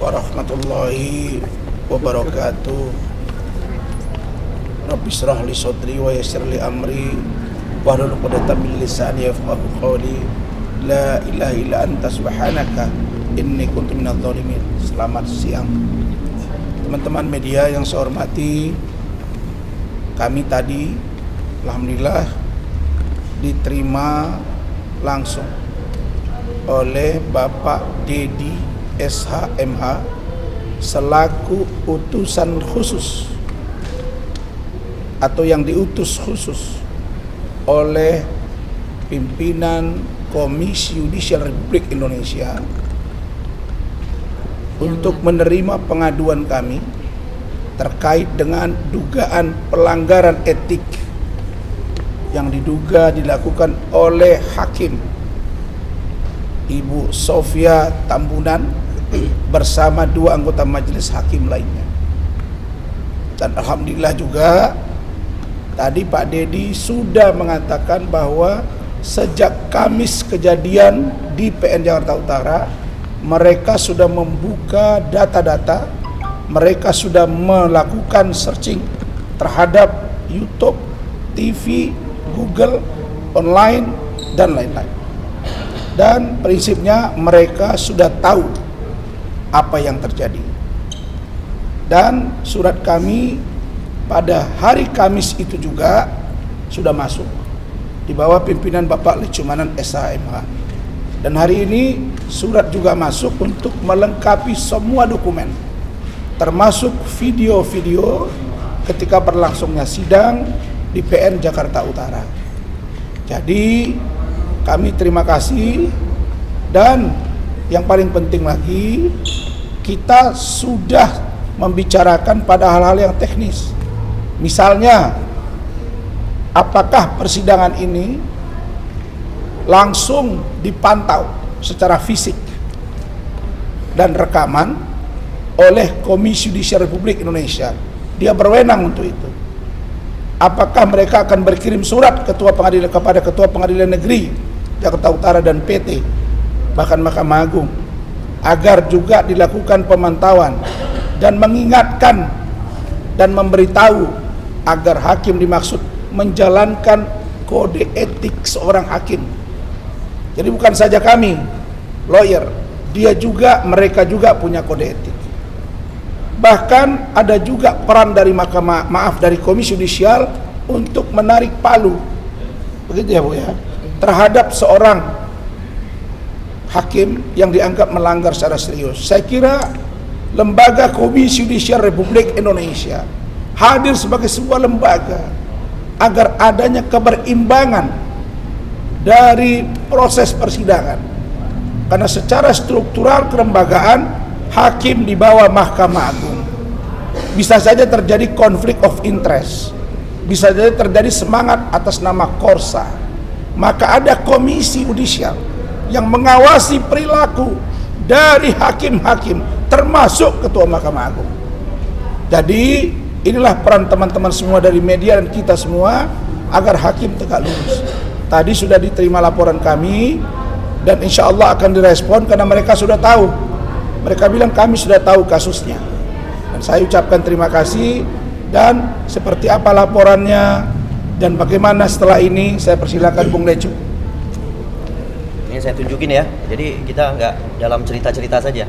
warahmatullahi wabarakatuh. Rabbi shrah li sadri wa yassir li amri wahlul 'uqdatam min lisani yafqahu qawli. La ilaha illa anta subhanaka inni kuntu minadh dhalimin. Selamat siang teman-teman media yang saya hormati. Kami tadi alhamdulillah diterima langsung oleh Bapak Dedi SHMH selaku utusan khusus atau yang diutus khusus oleh pimpinan Komisi Yudisial Republik Indonesia untuk menerima pengaduan kami terkait dengan dugaan pelanggaran etik yang diduga dilakukan oleh Hakim Ibu Sofia Tambunan bersama dua anggota majelis hakim lainnya. Dan alhamdulillah juga tadi Pak Dedi sudah mengatakan bahwa sejak Kamis kejadian di PN Jakarta Utara, mereka sudah membuka data-data, mereka sudah melakukan searching terhadap YouTube, TV, Google, online, dan lain-lain. Dan prinsipnya mereka sudah tahu apa yang terjadi. Dan surat kami pada hari Kamis itu juga sudah masuk di bawah pimpinan Bapak Lecumanan SHMH. Dan hari ini surat juga masuk untuk melengkapi semua dokumen, termasuk video-video ketika berlangsungnya sidang di PN Jakarta Utara. Jadi kami terima kasih, dan yang paling penting lagi kita sudah membicarakan pada hal-hal yang teknis. Misalnya apakah persidangan ini langsung dipantau secara fisik dan rekaman oleh Komisi Yudisial Republik Indonesia. Dia berwenang untuk itu. Apakah mereka akan berkirim surat kepada Ketua Pengadilan Negeri Jakarta Utara dan PT, bahkan Mahkamah Agung, agar juga dilakukan pemantauan dan mengingatkan dan memberitahu agar hakim dimaksud menjalankan kode etik seorang hakim. Jadi bukan saja kami lawyer, mereka juga punya kode etik. Bahkan ada juga peran dari dari Komisi Yudisial untuk menarik palu, begitu ya Bu ya, terhadap seorang hakim yang dianggap melanggar secara serius. Saya kira lembaga Komisi Yudisial Republik Indonesia hadir sebagai sebuah lembaga agar adanya keberimbangan dari proses persidangan. Karena secara struktural kelembagaan, hakim di bawah Mahkamah Agung, bisa saja terjadi konflik of interest, bisa saja terjadi semangat atas nama Korsa. Maka ada komisi yudisial yang mengawasi perilaku dari hakim-hakim, termasuk Ketua Mahkamah Agung. Jadi inilah peran teman-teman semua dari media dan kita semua agar hakim tegak lurus. Tadi sudah diterima laporan kami dan insya Allah akan direspon karena mereka sudah tahu. Mereka bilang kami sudah tahu kasusnya. Dan saya ucapkan terima kasih, dan seperti apa laporannya dan bagaimana setelah ini saya persilakan Bung Lecu. Ini saya tunjukin ya. Jadi kita nggak dalam cerita-cerita saja.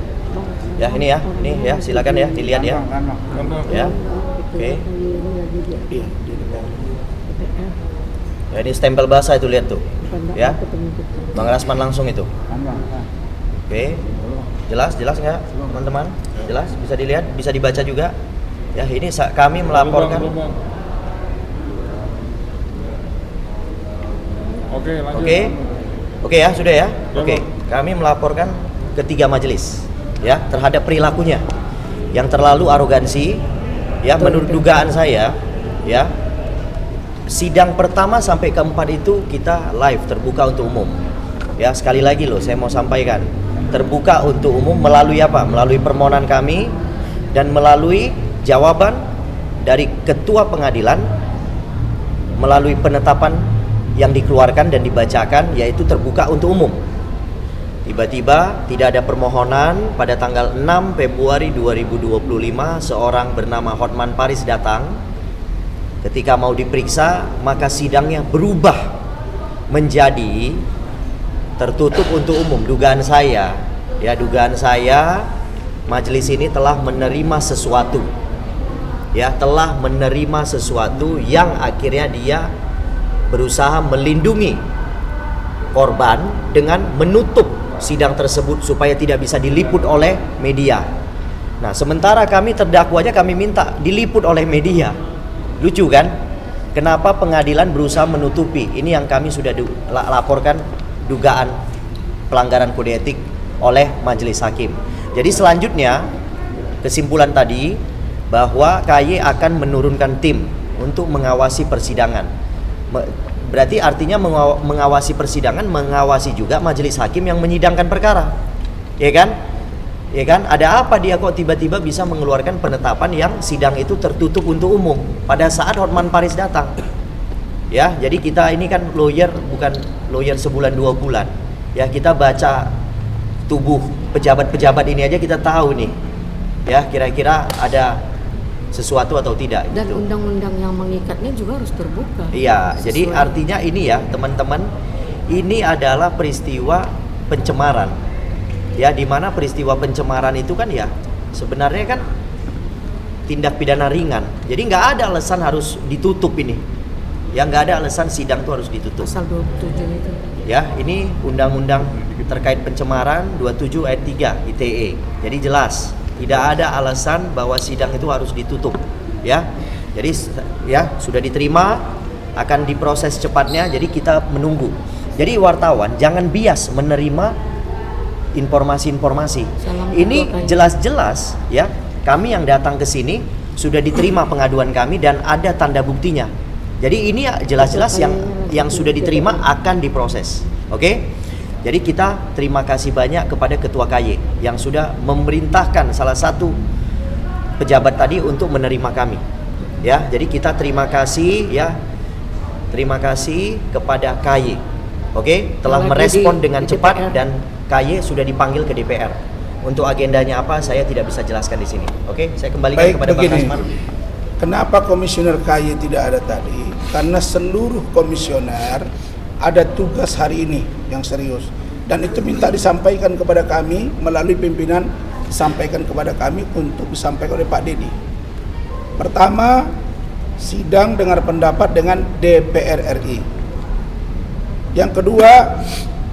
Ya ini ya, silakan ya dilihat ya. Ya. Oke. Ya ini stempel basah itu, lihat tuh. Ya. Bang Rasman langsung itu. Oke. Jelas nggak teman-teman? Jelas, bisa dilihat, bisa dibaca juga. Ya ini kami melaporkan. Oke, lanjut. Oke ya, sudah ya. Oke, kami melaporkan ketiga majelis ya terhadap perilakunya yang terlalu arogansi. Ya, menurut dugaan saya, ya, sidang pertama sampai keempat itu kita live terbuka untuk umum. Ya, sekali lagi loh, saya mau sampaikan, terbuka untuk umum melalui apa? Melalui permohonan kami dan melalui jawaban dari Ketua Pengadilan, melalui penetapan yang dikeluarkan dan dibacakan, yaitu terbuka untuk umum. Tiba-tiba tidak ada permohonan, pada tanggal 6 Februari 2025 seorang bernama Hotman Paris datang. Ketika mau diperiksa, maka sidangnya berubah menjadi tertutup untuk umum. Dugaan saya majelis ini telah menerima sesuatu, telah menerima sesuatu yang akhirnya dia berusaha melindungi korban dengan menutup sidang tersebut supaya tidak bisa diliput oleh media. Nah, sementara kami terdakwanya kami minta diliput oleh media. Lucu kan? Kenapa pengadilan berusaha menutupi? Ini yang kami sudah laporkan dugaan pelanggaran kode etik oleh majelis hakim. Jadi selanjutnya kesimpulan tadi bahwa KY akan menurunkan tim untuk mengawasi persidangan. Berarti artinya mengawasi persidangan, mengawasi juga majelis hakim yang menyidangkan perkara. Ya kan? Ada apa dia kok tiba-tiba bisa mengeluarkan penetapan yang sidang itu tertutup untuk umum pada saat Hotman Paris datang. Ya, jadi kita ini kan lawyer, bukan lawyer sebulan 2 bulan. Ya, kita baca tubuh pejabat-pejabat ini aja kita tahu nih. Ya, kira-kira ada sesuatu atau tidak. Dan gitu. undang-undang yang mengikatnya juga harus terbuka. Iya, jadi artinya ini ya teman-teman, ini adalah peristiwa pencemaran. Ya, di mana peristiwa pencemaran itu kan ya sebenarnya kan tindak pidana ringan. Jadi nggak ada alasan harus ditutup ini. Ya, nggak ada alasan sidang itu harus ditutup. Pasal 27 itu. Ya, ini undang-undang terkait pencemaran 27 ayat 3 ITE. Jadi jelas tidak ada alasan bahwa sidang itu harus ditutup, ya. Jadi ya sudah diterima, akan diproses cepatnya. Jadi kita menunggu. Jadi wartawan jangan bias menerima informasi-informasi. Ini jelas-jelas ya, kami yang datang ke sini sudah diterima pengaduan kami dan ada tanda buktinya. Jadi ini jelas-jelas yang sudah diterima akan diproses. Oke? Jadi kita terima kasih banyak kepada Ketua KY yang sudah memerintahkan salah satu pejabat tadi untuk menerima kami. Ya, jadi kita terima kasih ya. Terima kasih kepada KY. Oke, telah merespon dengan cepat dan KY sudah dipanggil ke DPR. Untuk agendanya apa saya tidak bisa jelaskan di sini. Oke, saya kembalikan kepada Bang Asman. Kenapa komisioner KY tidak ada tadi? Karena seluruh komisioner ada tugas hari ini yang serius, dan itu minta disampaikan kepada kami melalui pimpinan, disampaikan kepada kami untuk disampaikan oleh Pak Dedi. Pertama, sidang dengar pendapat dengan DPR RI. Yang kedua,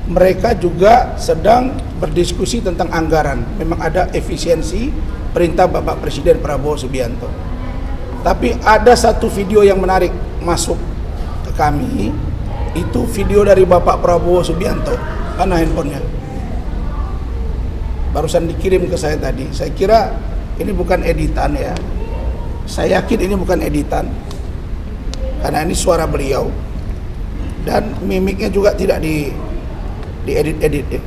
mereka juga sedang berdiskusi tentang anggaran. Memang ada efisiensi perintah Bapak Presiden Prabowo Subianto. Tapi ada satu video yang menarik masuk ke kami. Itu video dari Bapak Prabowo Subianto, mana handphonenya? Barusan dikirim ke saya tadi. Saya kira ini bukan editan ya. Saya yakin ini bukan editan, karena ini suara beliau dan mimiknya juga tidak diedit-edit ya.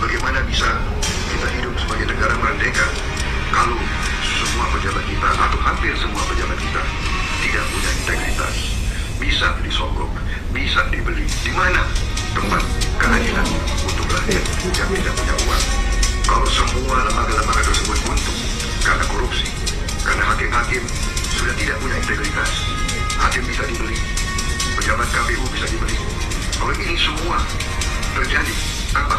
Bagaimana bisa kita hidup sebagai negara merdeka kalau semua pejabat kita atau hampir semua pejabat kita tidak punya integritas, bisa disogok, bisa dibeli? Di mana tempat keadilan untuk rakyat yang tidak punya uang? Kalau semua lembaga-lembaga tersebut buntu karena korupsi, karena hakim-hakim sudah tidak punya integritas, hakim bisa dibeli, pejabat KPU bisa dibeli. Kalau ini semua terjadi, apa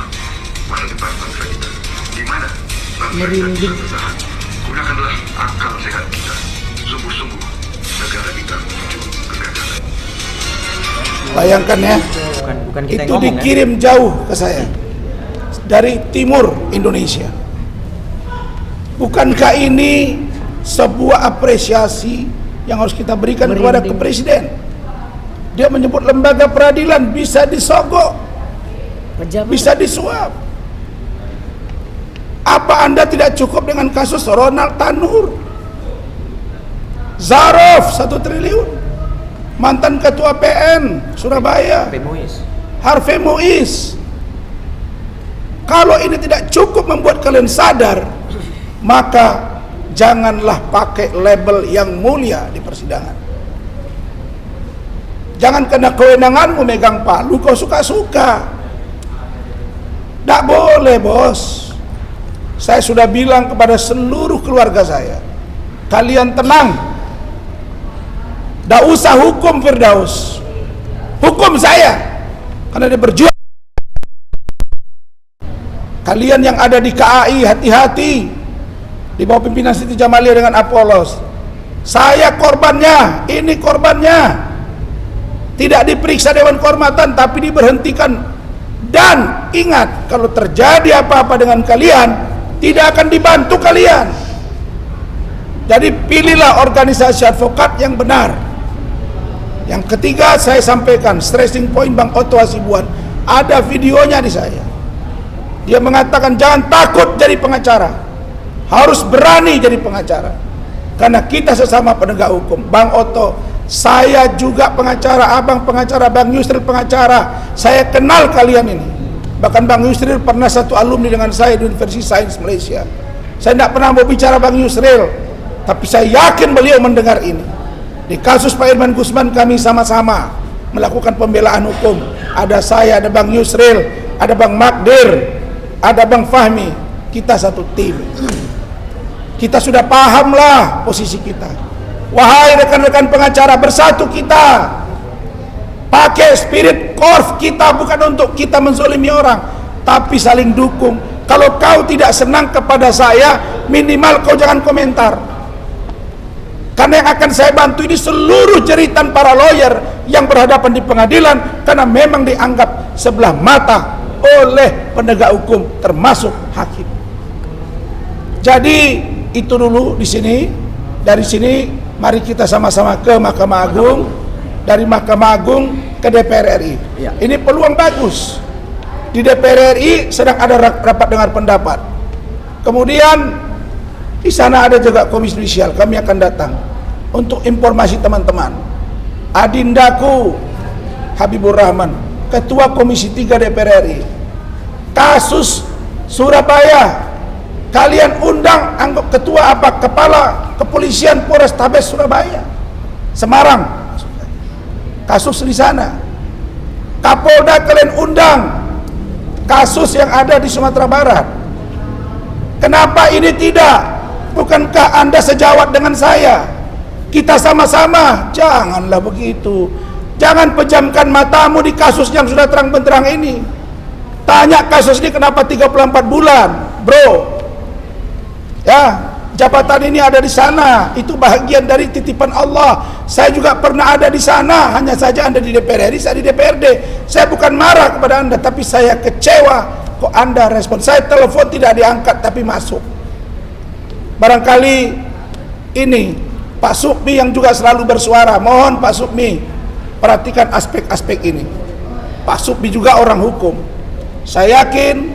masa depan bangsa kita? Di mana bangsa kita bisa bertahan? Gunakanlah akal sehat kita. Sungguh-sungguh negara kita menuju kegagalan. Bayangkan ya, bukan kita itu yang ngomong, dikirim jauh ke saya dari timur Indonesia. Bukankah ini sebuah apresiasi yang harus kita berikan kepada Presiden? Dia menyebut lembaga peradilan bisa disogok, bisa disuap. Apa Anda tidak cukup dengan kasus Ronald Tanur, Zarof 1 triliun? mantan ketua PN Surabaya, Harvey Muiz. Kalau ini tidak cukup membuat kalian sadar, maka janganlah pakai label yang mulia di persidangan. Jangan kena kewenanganmu megang palu, kau suka-suka. Tak boleh, bos. Saya sudah bilang kepada seluruh keluarga saya, kalian tenang. Tak usah hukum Firdaus, hukum saya, karena dia berjuang. Kalian yang ada di KAI, hati-hati di bawah pimpinan Siti Jamalia dengan Apolos. Saya korbannya, ini korbannya. Tidak diperiksa Dewan Kehormatan, tapi diberhentikan. Dan ingat, kalau terjadi apa-apa dengan kalian, tidak akan dibantu kalian. Jadi pilihlah organisasi advokat yang benar. Yang ketiga, saya sampaikan stressing point Bang Otto Hasibuan, ada videonya di saya. Dia mengatakan jangan takut jadi pengacara, harus berani jadi pengacara, karena kita sesama penegak hukum. Bang Otto, saya juga pengacara, abang pengacara, Bang Yusril pengacara, saya kenal kalian ini. Bahkan Bang Yusril pernah satu alumni dengan saya di Universitas Sains Malaysia. Saya tidak pernah mau bicara Bang Yusril, tapi saya yakin beliau mendengar ini. Di kasus Pak Irman Gusman kami sama-sama melakukan pembelaan hukum. Ada saya, ada Bang Yusril, ada Bang Magdir, ada Bang Fahmi. Kita satu tim. Kita sudah pahamlah posisi kita. Wahai rekan-rekan pengacara, bersatu kita. Pakai spirit korf kita, bukan untuk kita menzolimi orang, tapi saling dukung. Kalau kau tidak senang kepada saya, minimal kau jangan komentar. Karena yang akan saya bantu ini seluruh jeritan para lawyer yang berhadapan di pengadilan, karena memang dianggap sebelah mata oleh penegak hukum, termasuk hakim. Jadi itu dulu di sini. Dari sini mari kita sama-sama ke Mahkamah Agung, dari Mahkamah Agung ke DPR RI. Ini peluang bagus. Di DPR RI sedang ada rapat dengar pendapat. Kemudian di sana ada juga Komisi Judisial, kami akan datang. Untuk informasi teman-teman, adindaku Habibur Rahman, Ketua Komisi 3 DPR RI, kasus Surabaya, kalian undang anggap ketua apa, kepala kepolisian Polrestabes Surabaya, Semarang, kasus di sana. Kapolda kalian undang, kasus yang ada di Sumatera Barat. Kenapa ini tidak? Bukankah Anda sejawat dengan saya? Kita sama-sama. Janganlah begitu. Jangan pejamkan matamu di kasus yang sudah terang benderang ini. Tanya kasus ini kenapa 34 bulan, bro. Ya, jabatan ini ada di sana. Itu bahagian dari titipan Allah. Saya juga pernah ada di sana. Hanya saja Anda di DPR RI, saya di DPRD. Saya bukan marah kepada Anda, tapi saya kecewa kok Anda respon. Saya telepon tidak diangkat, tapi masuk. Barangkali ini Pak Sukmi yang juga selalu bersuara. Mohon Pak Sukmi perhatikan aspek-aspek ini. Pak Sukmi juga orang hukum. Saya yakin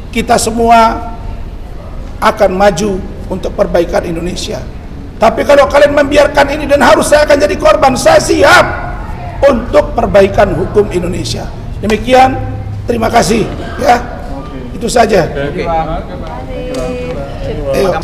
kita semua akan maju untuk perbaikan Indonesia. Tapi kalau kalian membiarkan ini, dan harus saya akan jadi korban, saya siap untuk perbaikan hukum Indonesia. Demikian, terima kasih ya. Itu saja. Ayo.